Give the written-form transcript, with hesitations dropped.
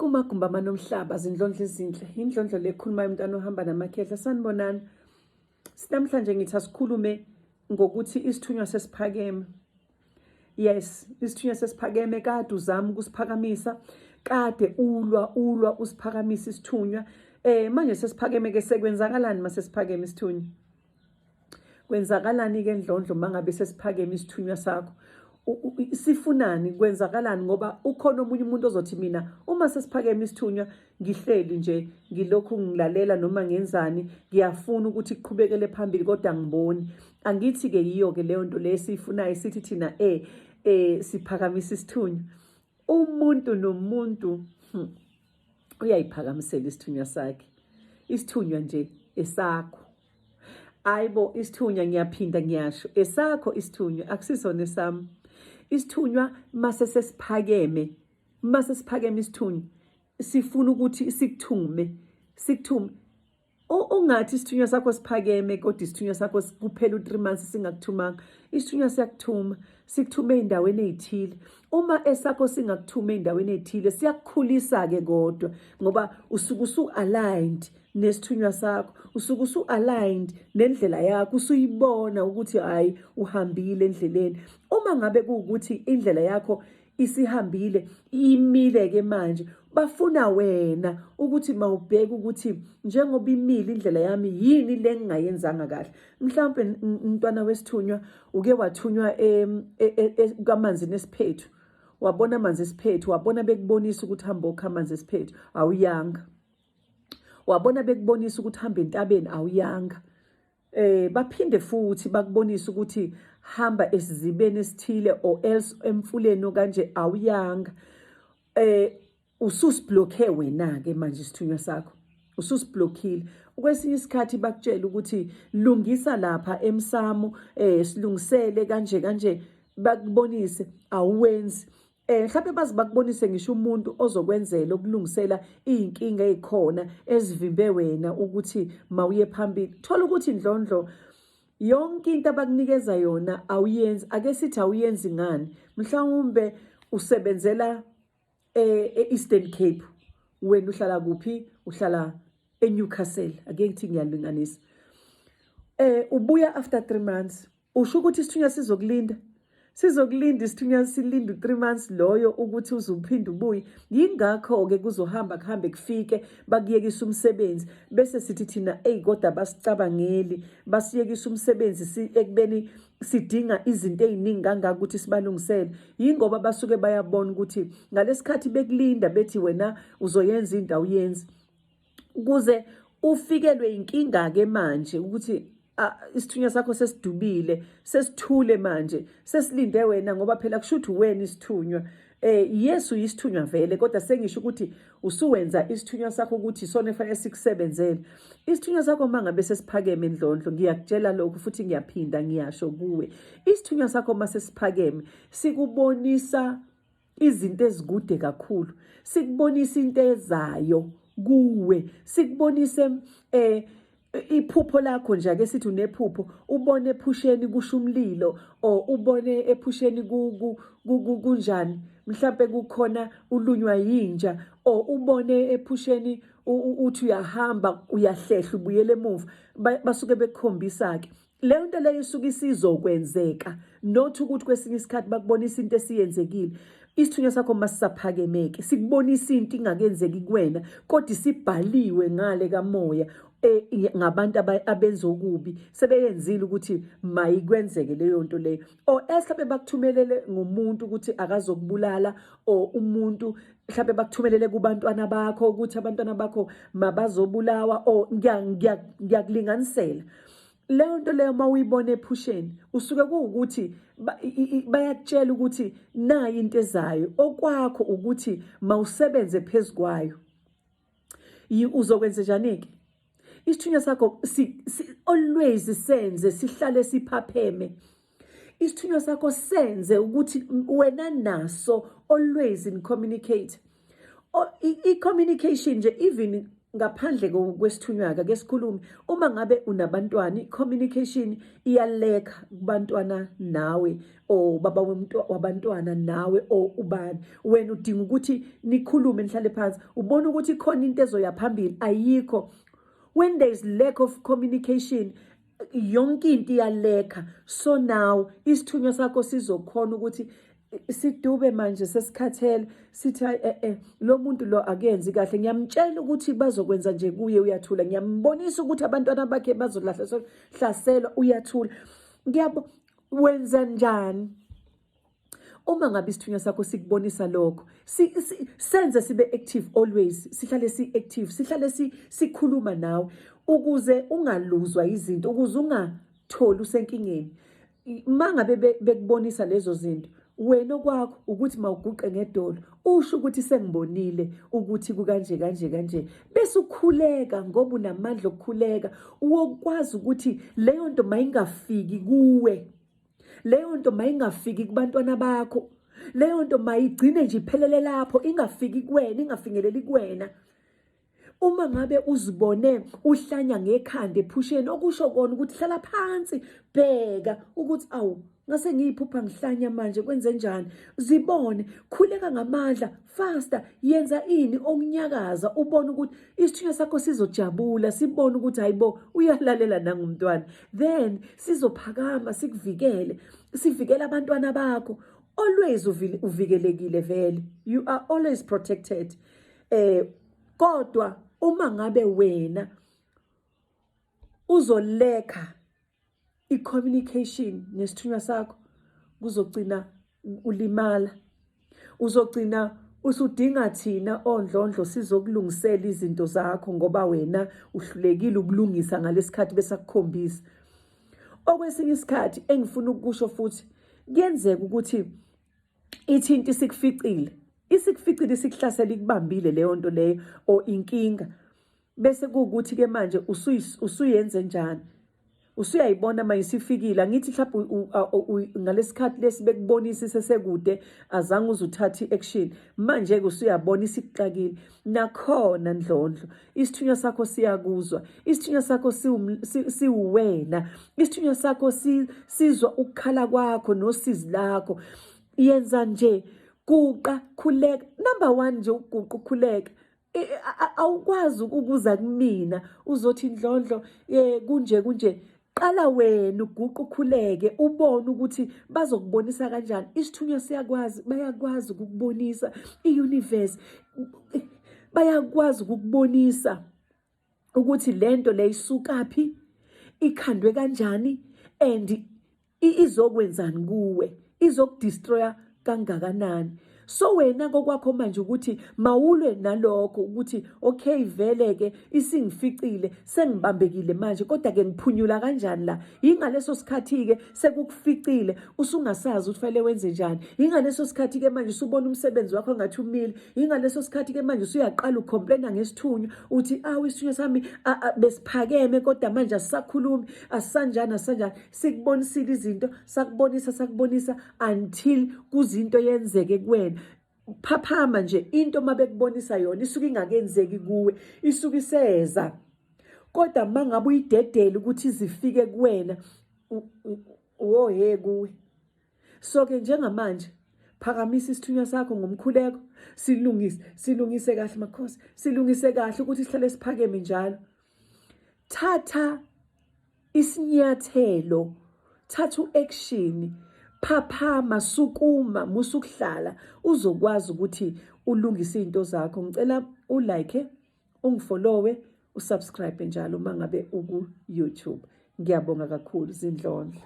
Kumagumba manomhlaba zindlondlo ezinhle indlondlo lekhulumayo umntwana ohamba namakhehla sanibonani. Namhlanje ngithi asikhulume ngokuthi isithunywa sesiphakeme. Yes, isithunywa sesiphakeme kade uzama ukusiphakamisa, kade ulwa usiphakamisa isithunywa. Manje sesiphakeme ke sekwenzakalani mase siphakeme isithunywa? Kwenzakalani ke ndlondlo mangabe sesiphakeme isithunywa sakho? Sifunani kwenzakalani ngoba ukhona omunye umuntu ozothi mina uma sesiphakeme isithunywa ngihleli nje ngilokhu ngilalela noma ngenzani ngiyafuna ukuthi kuqhubekele phambili kodwa ngiboni. Angithi ke yiyo ke leyo nto lesifunayo sithi thina siphakamisa isithunywa. Umuntu nomuntu uyayiphakamisela isithunywa sakhe. Isithunywa nje esakho. Ayibo isithunywa ngiyaphinda ngiyasho esakho isithunywa akusisona esami. Isithunywa mase sesiphakeme isithunywa sifuna ukuthi sikuthume. Ungathi isithunywa sakho siphakeme kodwa isithunywa sakho kuphela u3 months singakuthumanga. Isithunywa siyakuthuma, sikuthume endaweni ezithile. Uma esakho singakuthuma endaweni ezithile siyakukhulisa ke kodwa ngoba usuke aligned nesithunywa sakho, usuke aligned nendlela yakho, usuyibona ukuthi hayi uhambile endleleni. Uma ngabe kuukuthi indlela yakho isihambile imile ke manje bafuna wena ukuthi mawubheke ukuthi njengoba imile indlela yami yini le ngingayenzanga kahle. Mhlawumbe umntwana wesithunywa uke wathunywa kamanzi nesiphethu, wabona amanzi esiphethu, wabona bekubonisa ukuthi hamba okha amanzi esiphethu awuyanga, wabona bekubonisa ukuthi hamba entabeni awuyanga. Baphinde futhi bakubonisa ukuthi hamba esizibeni esithile or else emfuleni okanje awuyanga. Ususiblockhe wena ke manje isithunywa sakho, ususiblockile. Kwesinye isikhathi bakutshela ukuthi lungisa lapha emsamo, silungisele kanje bakubonise awuwenzi. Mhlawumbe bazi bakubonise ngisho umuntu ozokwenzela ukulungisela izinkinga ezikhona ezivimbe wena ukuthi mawuye phambili. Thola ukuthi indlondlo yonke into abakunikeza yona awuyenzi. Ake sithi awuyenzi ngani? Mhlawumbe usebenzela eEastern Cape, wena uhlala kuphi? Uhlala eNewcastle. Ake ngithi ngiyalinganisa. Ubuya after 3 months. Usho ukuthi isithunywa sizokulinda isithunywa silinda u3 months loyo ukuthi uzuphinda ubuye. Yingakho ke kuzohamba kuhambe kufike bakuyekisa umsebenzi bese sithi thina kodwa basicabangeli, basiyekisa umsebenzi ekubeni sidinga izinto eziningi kangaka ukuthi sibalungisele. Yingoba basuke bayabona ukuthi ngalesikhathi bekulinda bethi wena uzoyenza into awuyenzi, kuze ufikelwe inkinga ke manje ukuthi isithunywa sakho sesidubile, sesithule manje, sesilinde wena ngoba phela kushuthi wena isithunywa. Yesu yisithunywa vele kodwa sengisho ukuthi usuwenza isithunywa sakho ukuthi isona efanele sikusebenzele. Isithunywa sakho mangabe sesiphakeme ndlondlo, ngiyakutshela lokho futhi ngiyaphinda ngiyasho kuwe. Isithunywa sakho mase siphakeme sikubonisa izinto ezikude kakhulu, sikubonisa into ezayo kuwe, sikubonise iphupho lakho nje. Ake sithi unephupho, ubone ephusheni kusho umlilo or ubone ephusheni kunjani, mhlawumbe kukhona ulunywa yinja or ubone ephusheni uthi uyahamba uyahlehla ubuyele emuva. Basuke bekukhombisa ke leyo nto leyo isuke isizokwenzeka, not ukuthi kwesinye isikhathi bakubonisa into esiyenzekile. Isithunywa sakho masisaphakemeke sikubonisa into ingakenzeki kuwena kodwa sibhaliwe ngale kamoya ngabantu abenza okubi sebeyenzile ukuthi mayikwenzeke leyo nto leyo. Or mhlawumbe bakuthumelele ngomuntu ukuthi akazokubulala, or umuntu mhlawumbe bakuthumelele kubantwana bakho ukuthi abantwana bakho mabazobulawa. Or ngiyakulinganisela leyo nto leyo mawuyibona ephusheni usuke kuukuthi bayakutshela ukuthi nayi into ezayo, okwakho ukuthi mawusebenze phezukwayo. Uzokwenza njani ke? Isithunywa sakho always senze sihlale siphapheme. Isithunywa sakho senze ukuthi wena naso always in communicate. I-communication nje even ngaphandle kwesithunywa ke sikhulume uma ngabe unabantwana communication iyaleka kubantwana nawe o baba wabantwana nawe o ubani wena udinga ukuthi nikhulume nihlale phansi ubona ukuthi khona into ezoya phambili ayikho. When there is lack of communication yonke into iyaleka. So now isithunywa sakho sizokhona ukuthi sidube manje sesikhathele sithi lo muntu lo akenzi kahle ngiyamtshela ukuthi bazokwenza nje kuye uyathula ngiyambonisa ukuthi abantwana bakhe bazolahlaselwa uyathula ngiyabo wenza njani uma ngabe isithunywa sakho sikubonisa lokho senze sibe active always sihlale active sihlale sikhuluma nawe ukuze ungaluzwa izinto ukuze ungatholi usenkingeni mangabe bekubonisa lezo zinto wena kwakho ukuthi mawuguqe ngedolo usho ukuthi sengibonile ukuthi kanje bese ukhuleka ngoba unamandla okukhuleka ukwazi ukuthi leyo nto mayingafiki kuwe leyo nto mayingafiki kubantwana bakho leyo nto mayigcine nje iphelele lapho ingafiki kuwena ingafingeleli kuwena. Uma ngabe uzibone uhlanya ngekhanda ephusheni okusho kona ukuthi hlala phansi bheka ukuthi awu ngase ngiyiphupha ngihlanya manje kwenze njani zibone khuleka ngamandla faster yenza ini okunyakaza ubone ukuthi isithunywa sakho sizojabula sibone ukuthi hayibo uyalalela nangumntwana then sizophakama sikuvikele sivikela abantwana bakho always uvikelekile vele you are always protected. Kodwa uma ngabe wena uzoleka i-communication nesithunywa sakho kuzogcina ulimala uzogcina usudinga thina ondlondlo sizokulungisela izinto zakho ngoba wena uhlulekile ukulungisa ngalesikhathi besakukhombisa. Okwesinye isikhathi engifuna ukusho futhi kuyenzeka ukuthi ithinti isikuficile isikuhlasela ikubambile leyo nto leyo o inkinga bese kuukuthi ke manje usuyenze njani usuyayibona mayisifikile angithi mhlawumbe ngalesikhathi lesi bekubonisa sesekude azange uzuthatha iaction manje ke usuyabona isikuxakile nakhona ndlondlo isithunywa sakho siyakuzwa isithunywa sakho siwena isithunywa sakho sizwa ukukhala kwakho nosizi lakho yenza nje guqa khuleka number 1 nje uguqa ukhuleka awukwazi ukukuza kumina uzothi ndlondlo kunje qala wena uguqa ukhuleke ubone ukuthi bazokubonisa kanjani isithunywa siyakwazi bayakwazi ukukubonisa iuniverse bayakwazi ukukubonisa ukuthi lento leyisukaphi ikhandwe kanjani and izokwenzani kuwe izokudestroya kangakanani. So wena kokwakho manje ukuthi mawulwe nalokho ukuthi okay vele ke isingificile sengibambekile manje kodwa ke ngiphunyula kanjani la ingaleso sikhathi ke sekukuficile usungasazi ukuthi fanele wenze njani ingaleso sikhathi ke manje usubona umsebenzi wakho ngathi umile ingaleso sikhathi ke manje usuyaqala ucomplaina ngesithunywa uthi isithunywa sami besiphakeme kodwa manje asisakhulumi asisanjani sikubonisile izinto sakubonisa until kuzinto yenzeke kuwena phaphama nje into mabekubonisa yona isuke ingakenzeki kuwe isuke iseza kodwa mangabe uyidedela ukuthi izifike kuwena kuwe. So ke njengamanje phakamisa isithunywa sakho ngomkhuleko silungise kahle makhosi silungise kahle ukuthi sihlale siphakeme njalo thatha isinyathelo thatha uaction phaphama sukuma musukuhlala uzokwazi ukuthi ulungise izinto zakho ngicela ulike ungifollowe usubscribe njalo mangabe uku YouTube ngiyabonga kakhulu zindlondlo.